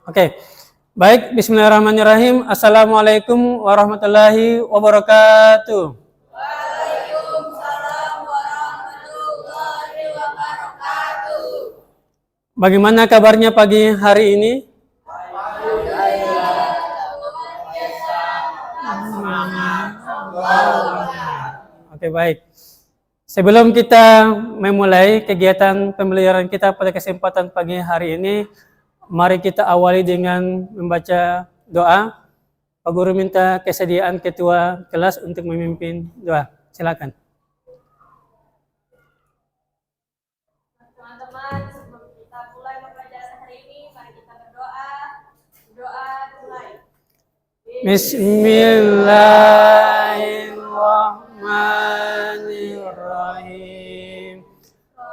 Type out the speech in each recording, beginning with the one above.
Oke, baik. Bismillahirrahmanirrahim. Assalamualaikum warahmatullahi wabarakatuh. Waalaikumsalam warahmatullahi wabarakatuh. Bagaimana kabarnya pagi hari ini? Oke, baik. Sebelum kita memulai kegiatan pembelajaran kita pada kesempatan pagi hari ini, mari kita awali dengan membaca doa. Pak Guru minta kesediaan ketua kelas untuk memimpin doa. Silakan. Teman-teman, sebelum kita mulai pembelajaran hari ini, mari kita berdoa. Doa mulai. Bismillahirrahmanirrahim.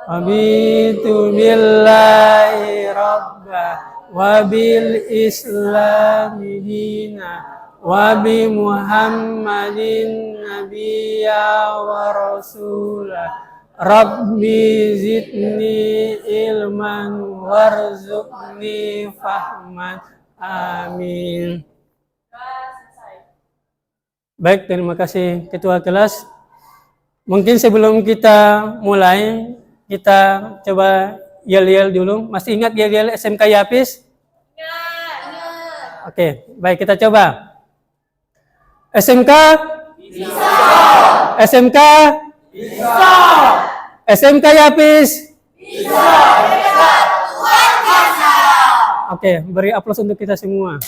Abitu billahi rabbah wa bil islami dina wa bi muhammadin nabiyya wa rasulah. Rabbi zidni ilman warzuqni fahman. Amin. Doa selesai. Baik, terima kasih ketua kelas. Mungkin sebelum kita mulai, kita coba yel-yel dulu. Masih ingat yel-yel SMK Yapis? Ingat. Oke, baik, kita coba. SMK? Bisa. SMK? Bisa. SMK Yapis? Bisa. Hebat. Luar biasa. Oke, beri aplaus untuk kita semua.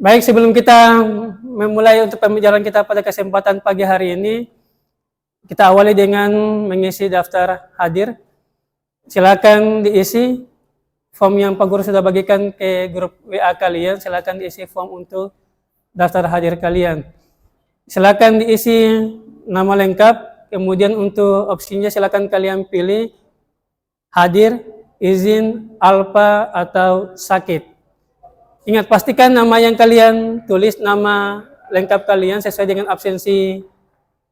Baik, sebelum kita memulai untuk pembelajaran kita pada kesempatan pagi hari ini, kita awali dengan mengisi daftar hadir. Silakan diisi form yang Pak Guru sudah bagikan ke grup WA kalian. Silakan diisi form untuk daftar hadir kalian. Silakan diisi nama lengkap, kemudian untuk opsinya silakan kalian pilih hadir, izin, alfa, atau sakit. Ingat, pastikan nama yang kalian tulis, nama lengkap kalian sesuai dengan absensi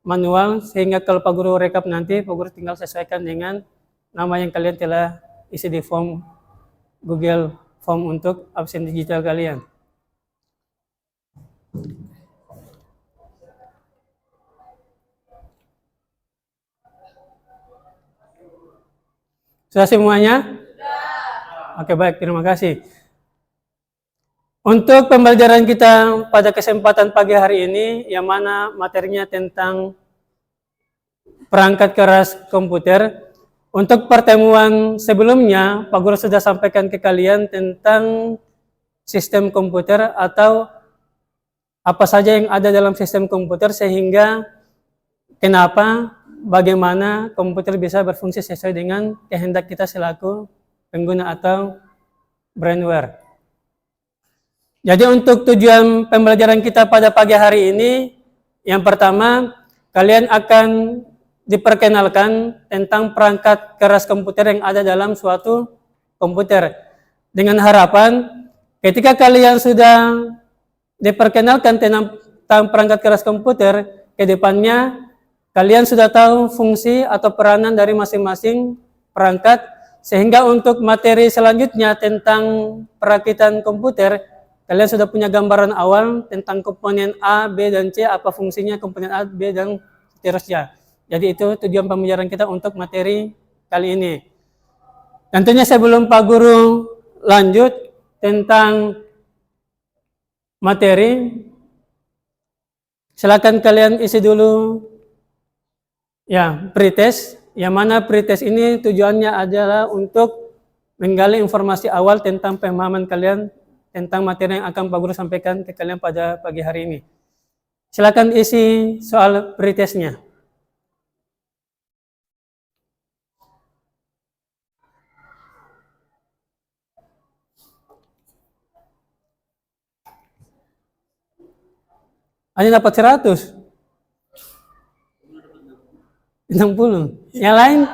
manual, sehingga kalau Pak Guru rekap nanti, Pak Guru tinggal sesuaikan dengan nama yang kalian telah isi di form Google Form untuk absen digital kalian. Sudah semuanya? Sudah. Oke, baik, terima kasih. Untuk pembelajaran kita pada kesempatan pagi hari ini, yang mana materinya tentang perangkat keras komputer. Untuk pertemuan sebelumnya, Pak Guru sudah sampaikan ke kalian tentang sistem komputer atau apa saja yang ada dalam sistem komputer, sehingga kenapa, bagaimana komputer bisa berfungsi sesuai dengan kehendak kita selaku pengguna atau brainware. Jadi untuk tujuan pembelajaran kita pada pagi hari ini, yang pertama, kalian akan diperkenalkan tentang perangkat keras komputer yang ada dalam suatu komputer. Dengan harapan, ketika kalian sudah diperkenalkan tentang perangkat keras komputer, ke depannya kalian sudah tahu fungsi atau peranan dari masing-masing perangkat, sehingga untuk materi selanjutnya tentang perakitan komputer, kalian sudah punya gambaran awal tentang komponen A, B, dan C, apa fungsinya komponen A, B, dan seterusnya. Jadi itu tujuan pembelajaran kita untuk materi kali ini. Tentunya sebelum Pak Guru lanjut tentang materi, silakan kalian isi dulu ya pretest, yang mana pretest ini tujuannya adalah untuk menggali informasi awal tentang pemahaman kalian tentang materi yang akan Pak Guru sampaikan ke kalian pada pagi hari ini. Silakan isi soal pretestnya. Hanya dapat 100. 60. Yang lain?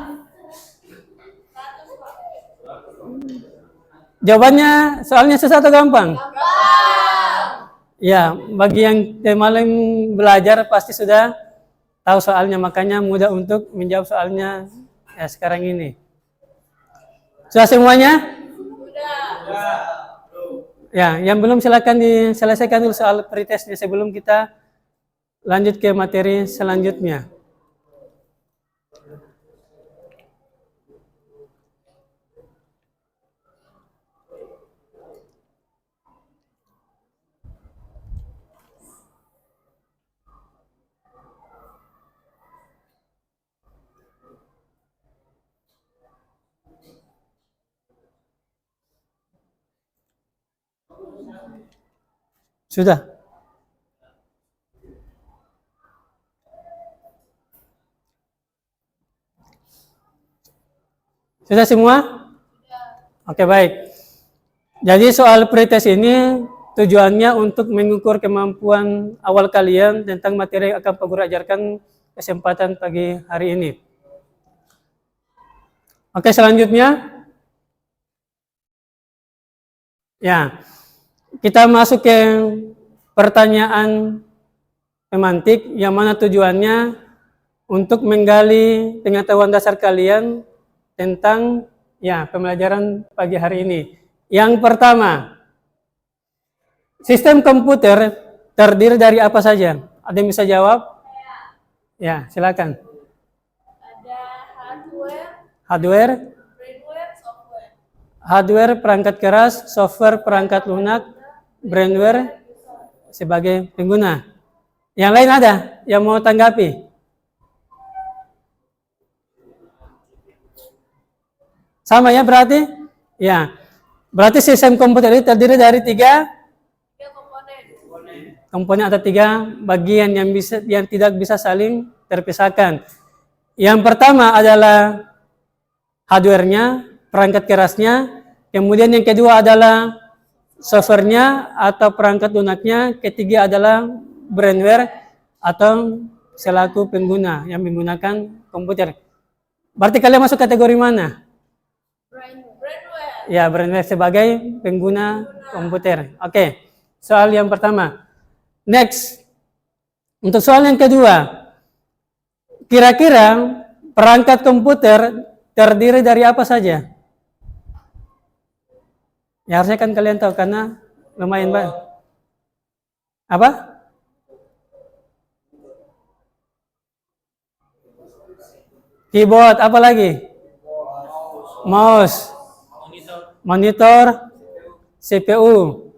Jawabannya soalnya susah atau gampang? Gampang. Ya, bagi yang kemarin belajar pasti sudah tahu soalnya, makanya mudah untuk menjawab soalnya Ya, sekarang ini. Sudah semuanya? Sudah. Ya, yang belum silakan diselesaikan dulu soal pretestnya sebelum kita lanjut ke materi selanjutnya. Sudah? Sudah semua? Oke, baik. Jadi soal pretest ini tujuannya untuk mengukur kemampuan awal kalian tentang materi yang akan Pak Guru ajarkan kesempatan pagi hari ini. Oke, selanjutnya. Ya, kita masuk ke pertanyaan pemantik yang mana tujuannya untuk menggali pengetahuan dasar kalian tentang ya pembelajaran pagi hari ini. Yang pertama, sistem komputer terdiri dari apa saja? Ada yang bisa jawab? Ya, silakan. Ada hardware, Hardware, firmware, software. hardware perangkat keras, software perangkat lunak, brainware sebagai pengguna. Yang lain ada yang mau tanggapi? Sama ya berarti? Ya. Berarti sistem komputer ini terdiri dari tiga komponen atau tiga bagian yang tidak bisa saling terpisahkan. Yang pertama adalah hardware-nya, perangkat kerasnya. Kemudian yang kedua adalah software-nya atau perangkat lunaknya. Ketiga adalah brainware atau selaku pengguna yang menggunakan komputer. Berarti kalian masuk kategori mana? Brainware. Ya, brainware sebagai pengguna komputer. Oke, soal yang pertama. Next, untuk soal yang kedua, kira-kira perangkat komputer terdiri dari apa saja? Ya harusnya kan kalian tahu karena lumayan banyak. Apa? Keyboard, apa lagi? Mouse, monitor, CPU,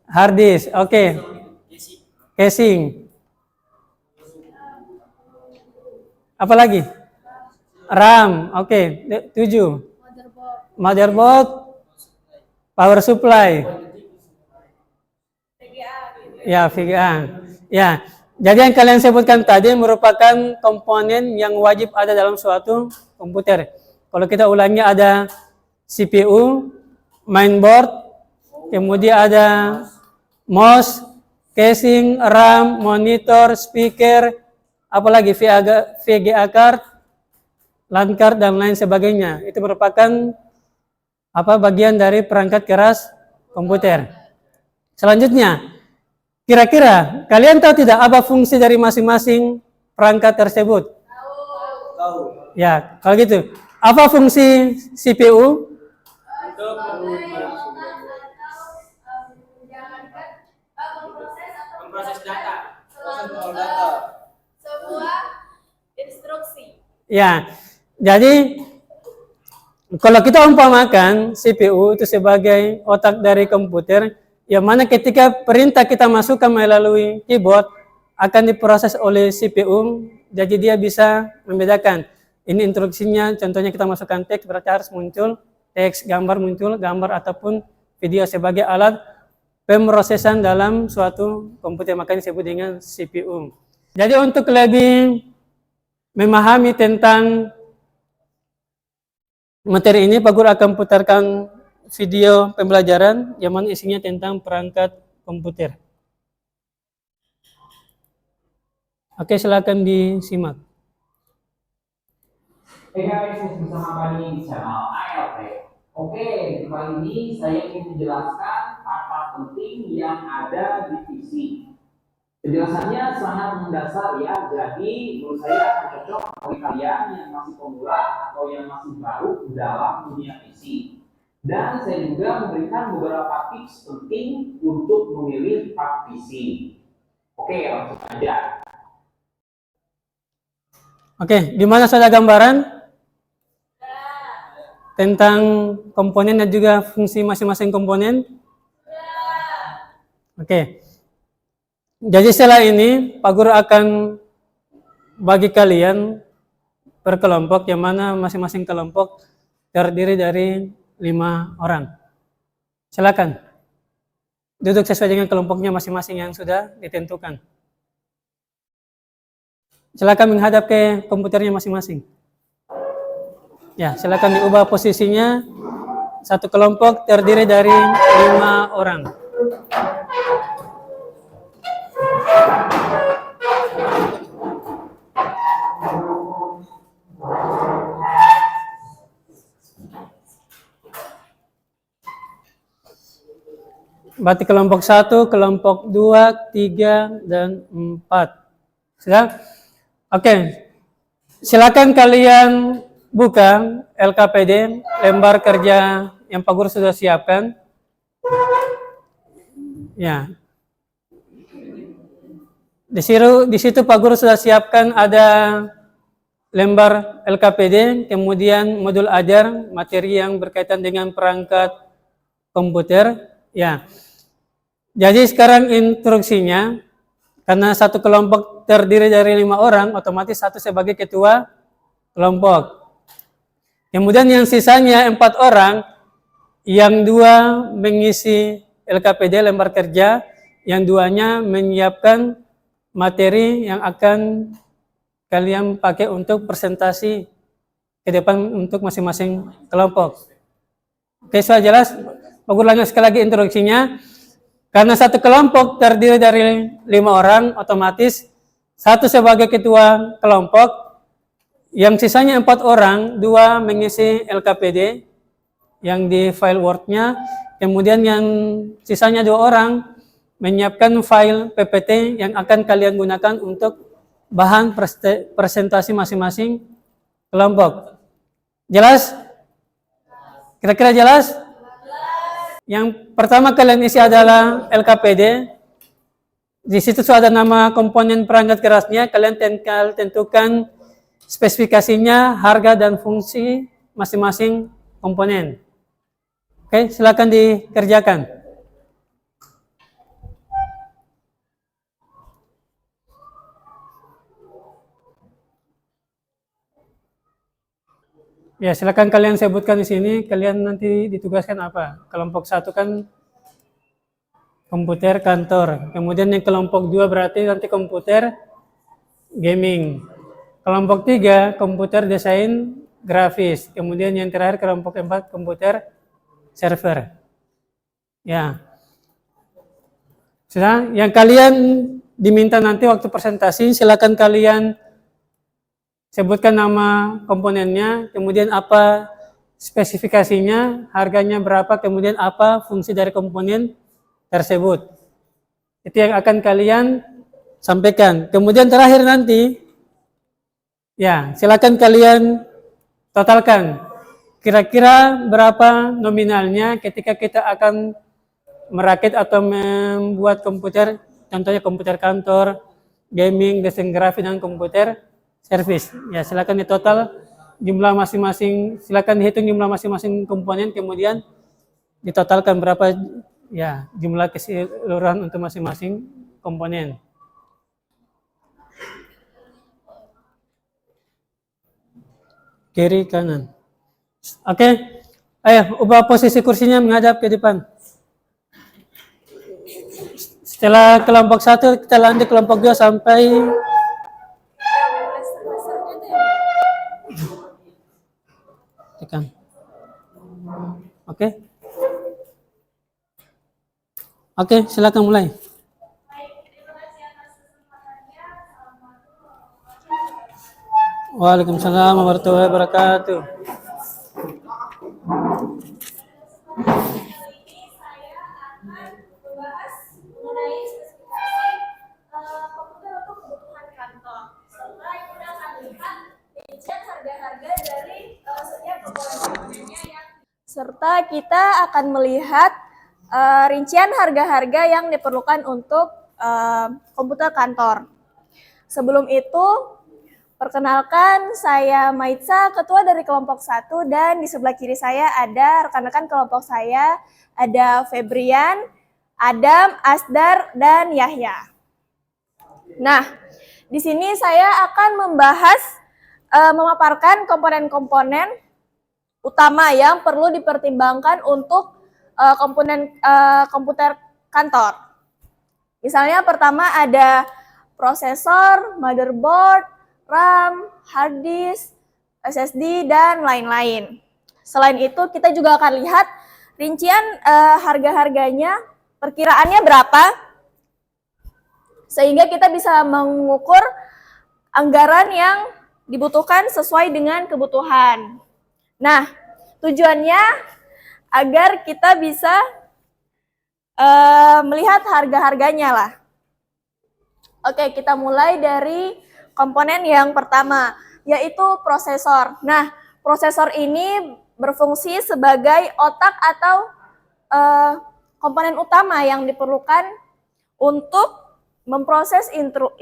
hard disk, oke. Casing. Apa lagi? RAM, oke. 7. Motherboard, power supply. VGA gitu. Ya, VGA. Ya. Jadi yang kalian sebutkan tadi merupakan komponen yang wajib ada dalam suatu komputer. Kalau kita ulangnya ada CPU, mainboard, kemudian ada mouse, casing, RAM, monitor, speaker, apalagi VGA card, LAN card dan lain sebagainya. Itu merupakan bagian dari perangkat keras komputer. Selanjutnya, kira-kira kalian tahu tidak apa fungsi dari masing-masing perangkat tersebut? Tahu. Ya, kalau gitu, apa fungsi CPU? Memproses data. Sebuah instruksi. Ya, jadi kalau kita umpamakan CPU itu sebagai otak dari komputer, yang mana ketika perintah kita masukkan melalui keyboard akan diproses oleh CPU, jadi dia bisa membedakan. Ini instruksinya, contohnya kita masukkan teks, berarti harus muncul teks, gambar muncul, gambar ataupun video sebagai alat pemrosesan dalam suatu komputer, makanya disebut dengan CPU. Jadi untuk lebih memahami tentang materi ini, Pak Guru akan putarkan video pembelajaran yang mana isinya tentang perangkat komputer. Oke, silakan disimak. Hey guys, bersama kami di channel ALT. Oke, kali ini saya ingin menjelaskan apa penting yang ada di PC. Penjelasannya sangat mendasar ya, jadi menurut saya akan cocok bagi kalian yang masih pemula atau yang masih baru dalam dunia PC. Dan saya juga memberikan beberapa tips penting untuk memilih part PC. Oke, langsung aja. Oke, di mana sudah gambaran tentang komponen dan juga fungsi masing-masing komponen? Oke. Jadi setelah ini Pak Guru akan bagi kalian per kelompok, yang mana masing-masing kelompok terdiri dari 5 orang. Silakan duduk sesuai dengan kelompoknya masing-masing yang sudah ditentukan. Silakan menghadap ke komputernya masing-masing. Ya, silakan diubah posisinya. Satu kelompok terdiri dari 5 orang. Berarti kelompok 1, kelompok 2, 3, dan 4. Sudah? Oke. Silakan kalian buka LKPD, lembar kerja yang Pak Guru sudah siapkan. Ya. Di situ Pak Guru sudah siapkan ada lembar LKPD, kemudian modul ajar, materi yang berkaitan dengan perangkat komputer. Ya. Jadi sekarang instruksinya, karena satu kelompok terdiri dari 5 orang, otomatis satu sebagai ketua kelompok. Kemudian yang sisanya 4 orang, yang 2 mengisi LKPD lembar kerja, yang 2-nya menyiapkan materi yang akan kalian pakai untuk presentasi ke depan untuk masing-masing kelompok. Oke, sudah jelas? Pak Guru ulangi sekali lagi instruksinya. Karena satu kelompok terdiri dari 5 orang, otomatis satu sebagai ketua kelompok, yang sisanya 4 orang, 2 mengisi LKPD yang di file Word-nya, kemudian yang sisanya 2 orang menyiapkan file PPT yang akan kalian gunakan untuk bahan presentasi masing-masing kelompok. Jelas? Kira-kira jelas? Yang pertama kalian isi adalah LKPD. Di situ sudah ada nama komponen perangkat kerasnya. Kalian tentukan spesifikasinya, harga dan fungsi masing-masing komponen. Oke, silakan dikerjakan. Ya, silakan kalian sebutkan di sini, kalian nanti ditugaskan apa? Kelompok 1 kan komputer kantor. Kemudian yang kelompok 2 berarti nanti komputer gaming. Kelompok 3 komputer desain grafis. Kemudian yang terakhir kelompok 4 komputer server. Ya. Sudah, yang kalian diminta nanti waktu presentasi, silakan kalian sebutkan nama komponennya, kemudian apa spesifikasinya, harganya berapa, kemudian apa fungsi dari komponen tersebut. Itu yang akan kalian sampaikan. Kemudian terakhir nanti, ya silakan kalian totalkan. Kira-kira berapa nominalnya ketika kita akan merakit atau membuat komputer, contohnya komputer kantor, gaming, desain grafis, dan komputer service. Ya, silakan ditotal jumlah masing-masing, silakan dihitung jumlah masing-masing komponen, kemudian ditotalkan berapa ya jumlah keseluruhan untuk masing-masing komponen. Kiri kanan. Oke. Ayo, ubah posisi kursinya menghadap ke depan. Setelah kelompok 1 kita lanjut kelompok 2 sampai tekan. Oke. Oke, silakan mulai. Waalaikumsalam warahmatullahi wabarakatuh. Komputer untuk kebutuhan kantor. Setelah itu akan lihat serta kita akan melihat rincian harga-harga yang diperlukan untuk komputer kantor. Sebelum itu, perkenalkan saya Maitza, ketua dari kelompok 1, dan di sebelah kiri saya ada rekan-rekan kelompok saya, ada Febrian, Adam, Asdar, dan Yahya. Nah, di sini saya akan membahas, memaparkan komponen-komponen utama yang perlu dipertimbangkan untuk komponen komputer kantor. Misalnya pertama ada prosesor, motherboard, RAM, hard disk, SSD, dan lain-lain. Selain itu, kita juga akan lihat rincian harga-harganya, perkiraannya berapa, sehingga kita bisa mengukur anggaran yang dibutuhkan sesuai dengan kebutuhan. Nah, tujuannya agar kita bisa melihat harga-harganya lah. Oke, kita mulai dari komponen yang pertama, yaitu prosesor. Nah, prosesor ini berfungsi sebagai otak atau komponen utama yang diperlukan untuk memproses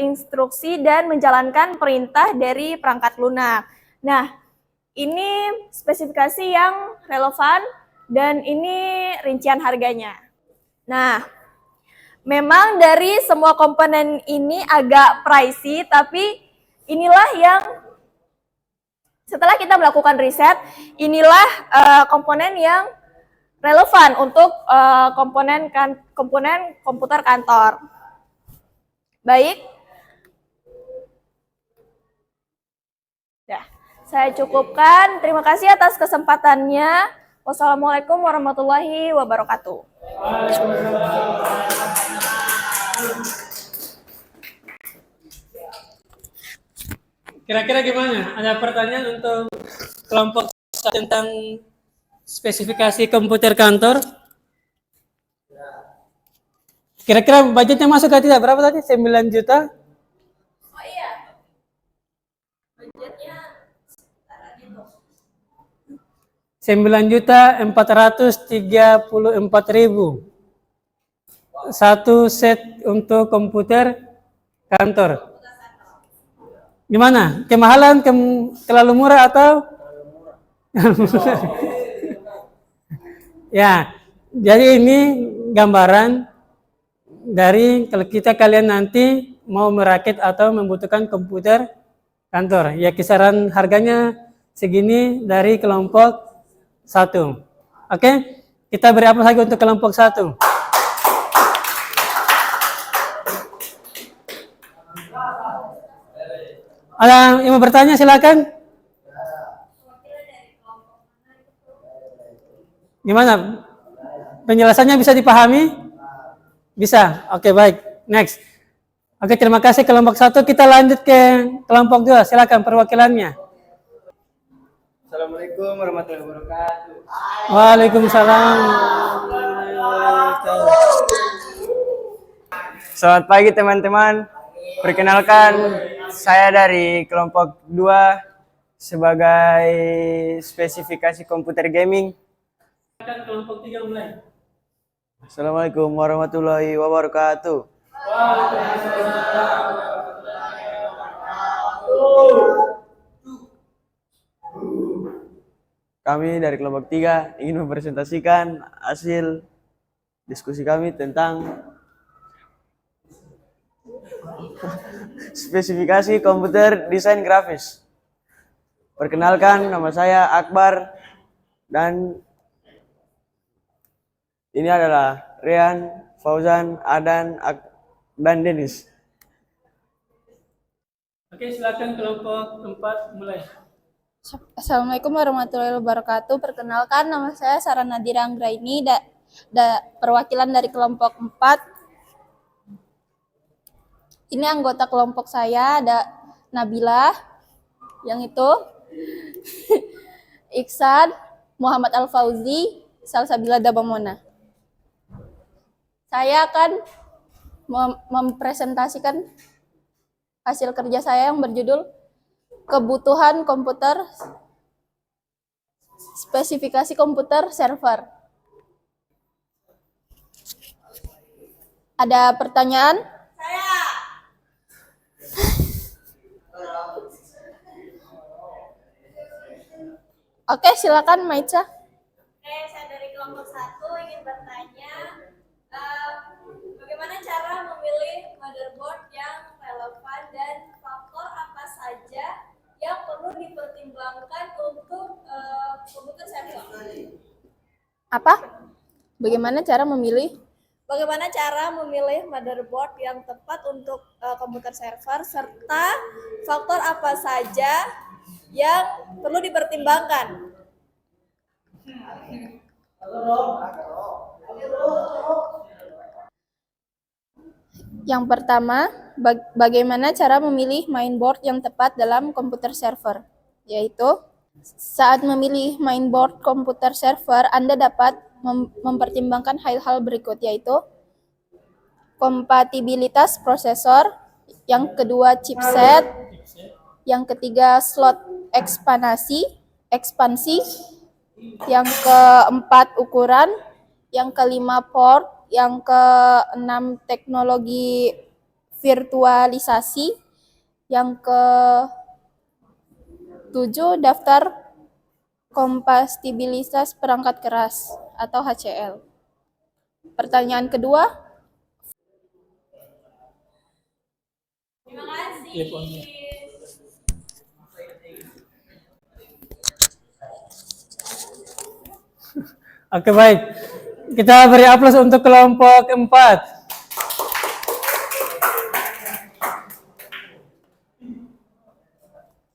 instruksi dan menjalankan perintah dari perangkat lunak. Nah, ini spesifikasi yang relevan dan ini rincian harganya. Nah, memang dari semua komponen ini agak pricey, tapi inilah yang setelah kita melakukan riset, inilah komponen yang relevan untuk komponen komputer kantor. Baik. Ya, saya cukupkan. Terima kasih atas kesempatannya. Wassalamualaikum warahmatullahi wabarakatuh. Kira-kira gimana? Ada pertanyaan untuk kelompok tentang spesifikasi komputer kantor? Kira-kira budgetnya masuk atau tidak? Berapa tadi? 9 juta? Oh iya. Budgetnya setara gitu. 9.434.000. Satu set untuk komputer kantor. Gimana? Kemahalan, terlalu murah atau? Ya, jadi ini gambaran dari kalau kalian nanti mau merakit atau membutuhkan komputer kantor. Ya, kisaran harganya segini dari kelompok 1. Oke, kita beri aplaus lagi untuk kelompok 1. Ada yang mau bertanya, silakan. Gimana? Penjelasannya bisa dipahami? Bisa? Oke, baik. Next. Oke, terima kasih kelompok 1. Kita lanjut ke kelompok 2. Silakan perwakilannya. Assalamualaikum warahmatullahi wabarakatuh. Waalaikumsalam. Selamat pagi teman-teman. Perkenalkan, saya dari kelompok 2 sebagai spesifikasi komputer gaming. Silakan kelompok 3 mulai. Assalamualaikum warahmatullahi wabarakatuh. Kami dari kelompok 3 ingin mempresentasikan hasil diskusi kami tentang spesifikasi komputer desain grafis. Perkenalkan, nama saya Akbar dan ini adalah Rian, Fauzan, Adan, dan Denis. Oke, silakan kelompok 4 mulai. Assalamualaikum warahmatullahi wabarakatuh. Perkenalkan, nama saya Sarah Nadira Anggraini, perwakilan dari kelompok 4. Ini anggota kelompok saya, ada Nabila, yang itu, Iksan, Muhammad Al-Fauzi, Salsabila Dabamona. Saya akan mempresentasikan hasil kerja saya yang berjudul Kebutuhan Komputer spesifikasi komputer server. Ada pertanyaan? Oke, silakan Maitza. Oke, saya dari kelompok 1 ingin bertanya, bagaimana cara memilih motherboard yang relevan dan faktor apa saja yang perlu dipertimbangkan untuk komputer server? Apa? Bagaimana cara memilih? Bagaimana cara memilih motherboard yang tepat untuk komputer server serta faktor apa saja yang perlu dipertimbangkan? Yang pertama, bagaimana cara memilih mainboard yang tepat dalam komputer server? Yaitu, saat memilih mainboard komputer server, Anda dapat mempertimbangkan hal-hal berikut, yaitu kompatibilitas prosesor, yang kedua chipset, yang ketiga slot ekspansi, yang keempat ukuran, yang kelima port, yang keenam teknologi virtualisasi, yang ketujuh daftar kompatibilitas perangkat keras atau HCL. Pertanyaan kedua, Terima kasih. Oke, baik. Kita beri aplaus untuk kelompok 4.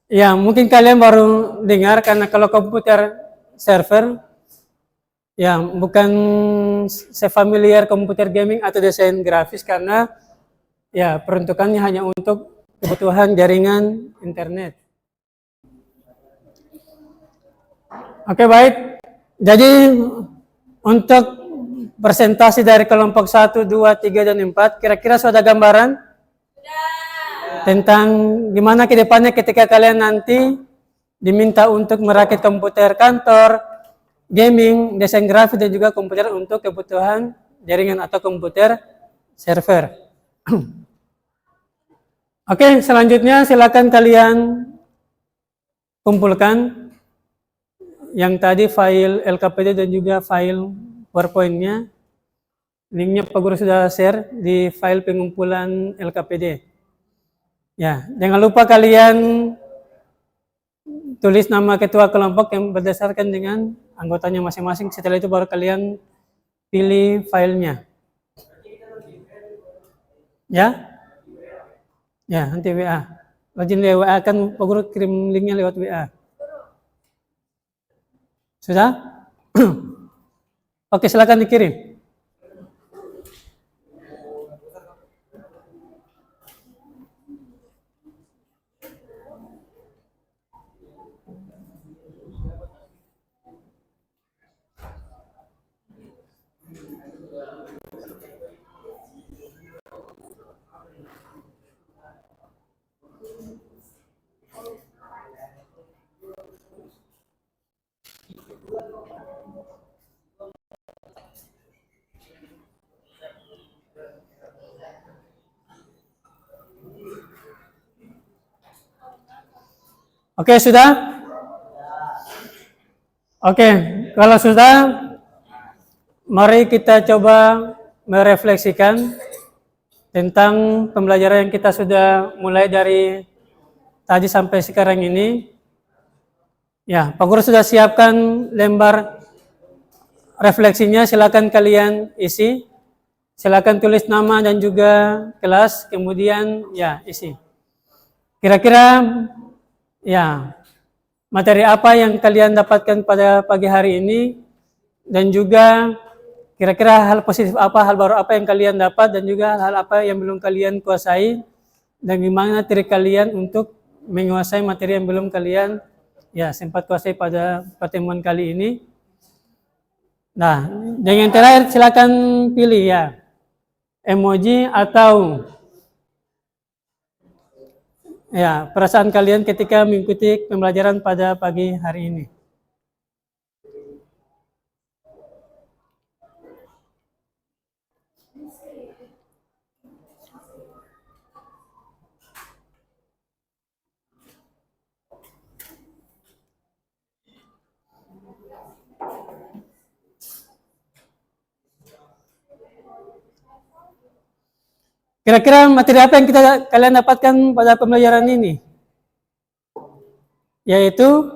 Ya, mungkin kalian baru dengar karena kalau komputer server, ya bukan sefamiliar komputer gaming atau desain grafis karena ya peruntukannya hanya untuk kebutuhan jaringan internet. Oke, baik. Jadi untuk presentasi dari kelompok 1, 2, 3, dan 4, kira-kira sudah gambaran tentang gimana ke depannya ketika kalian nanti diminta untuk merakit komputer kantor, gaming, desain grafis, dan juga komputer untuk kebutuhan jaringan atau komputer server. Oke, selanjutnya silakan kalian kumpulkan yang tadi file LKPD dan juga file PowerPoint-nya. Linknya Pak Guru sudah share di file pengumpulan LKPD. Ya, jangan lupa kalian tulis nama ketua kelompok yang berdasarkan dengan anggotanya masing-masing. Setelah itu baru kalian pilih filenya. Ya? Ya, nanti WA. Rajin WA kan Pak Guru kirim linknya lewat WA. Sudah? Oke, silakan dikirim. Oke, sudah? Oke, kalau sudah, mari kita coba merefleksikan tentang pembelajaran yang kita sudah mulai dari tadi sampai sekarang ini. Ya, Pak Guru sudah siapkan lembar refleksinya, silakan kalian isi. Silakan tulis nama dan juga kelas, kemudian ya isi. Kira-kira ya, materi apa yang kalian dapatkan pada pagi hari ini, dan juga kira-kira hal positif apa, hal baru apa yang kalian dapat, dan juga hal apa yang belum kalian kuasai, dan gimana trik kalian untuk menguasai materi yang belum kalian ya sempat kuasai pada pertemuan kali ini. Nah, dan yang terakhir silakan pilih ya, emoji atau ya perasaan kalian ketika mengikuti pembelajaran pada pagi hari ini. Kira-kira materi apa yang kalian dapatkan pada pembelajaran ini? Yaitu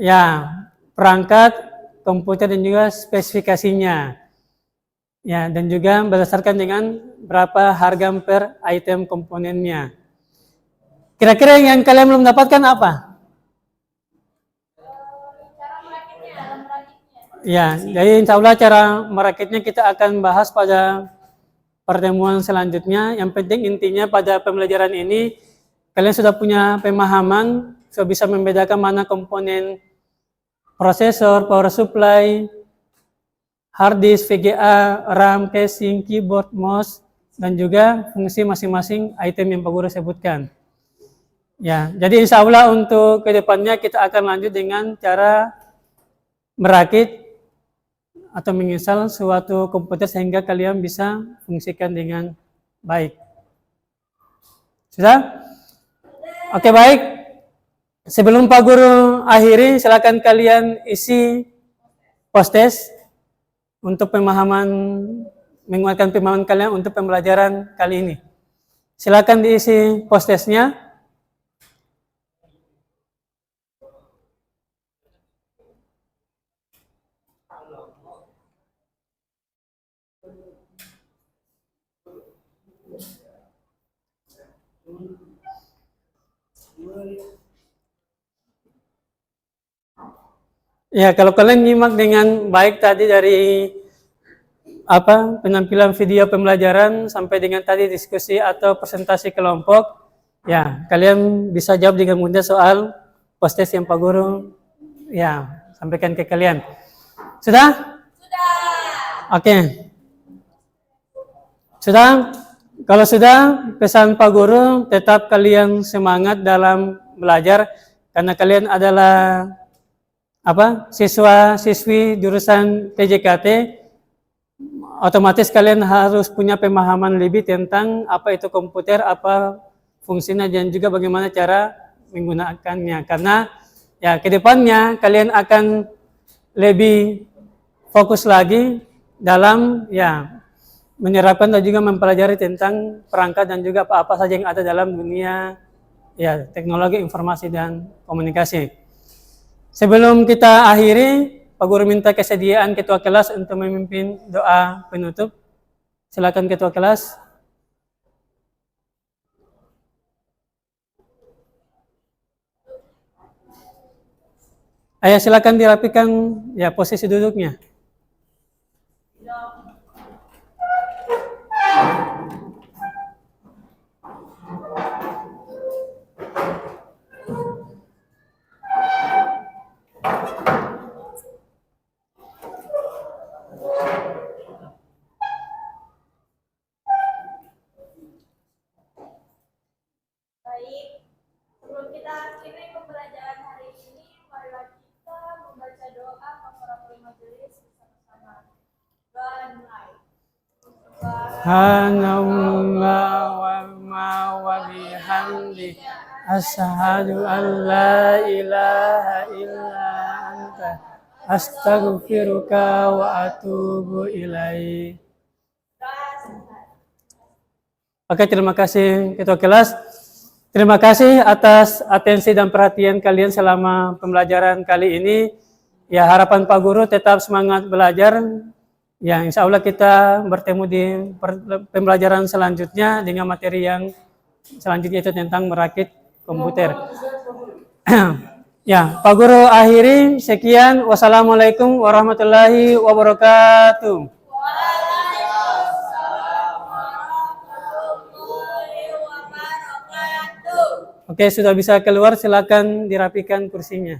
ya, perangkat komputer dan juga spesifikasinya. Ya, dan juga berdasarkan dengan berapa harga per item komponennya. Kira-kira yang kalian belum dapatkan apa? Ya, jadi insya Allah cara merakitnya kita akan bahas pada pertemuan selanjutnya. Yang penting intinya pada pembelajaran ini kalian sudah punya pemahaman, sudah bisa membedakan mana komponen prosesor, power supply, hard disk, VGA, RAM, casing, keyboard, mouse, dan juga fungsi masing-masing item yang Pak Guru sebutkan. Ya, jadi insya Allah untuk kedepannya kita akan lanjut dengan cara merakit atau menginstal suatu komputer sehingga kalian bisa fungsikan dengan baik. Sudah? Oke, baik. Sebelum Pak Guru akhiri, silakan kalian isi post-test untuk menguatkan pemahaman kalian untuk pembelajaran kali ini. Silakan diisi post-testnya. Ya, kalau kalian nyimak dengan baik tadi dari penampilan video pembelajaran sampai dengan tadi diskusi atau presentasi kelompok, ya kalian bisa jawab dengan mudah soal post-test yang Pak Guru ya sampaikan ke kalian. Sudah? Sudah. Oke. Sudah? Kalau sudah, pesan Pak Guru tetap kalian semangat dalam belajar karena kalian adalah siswa-siswi jurusan PJKT. Otomatis kalian harus punya pemahaman lebih tentang apa itu komputer, apa fungsinya dan juga bagaimana cara menggunakannya. Karena ya kedepannya kalian akan lebih fokus lagi dalam ya menyerapkan dan juga mempelajari tentang perangkat dan juga apa-apa saja yang ada dalam dunia ya teknologi informasi dan komunikasi. Sebelum kita akhiri, Pak Guru minta kesediaan ketua kelas untuk memimpin doa penutup. Silakan ketua kelas. Ayo silakan dirapikan ya posisi duduknya. Baik, sebelum kita akhiri pembelajaran hari ini, marilah kita membaca doa kafaratul majelis bersama-sama. Mulai. Subhanallah wa bihamdi asyhadu an la ilaha illa anta astaghfiruka wa atubu ilaik. Oke, terima kasih ketua kelas. Terima kasih atas atensi dan perhatian kalian selama pembelajaran kali ini. Ya, harapan Pak Guru tetap semangat belajar. Ya, insya Allah kita bertemu di pembelajaran selanjutnya dengan materi yang selanjutnya itu tentang merakit komputer. Ya, Pak Guru akhiri. Sekian. Wassalamualaikum warahmatullahi wabarakatuh. Oke, sudah bisa keluar, silakan dirapikan kursinya.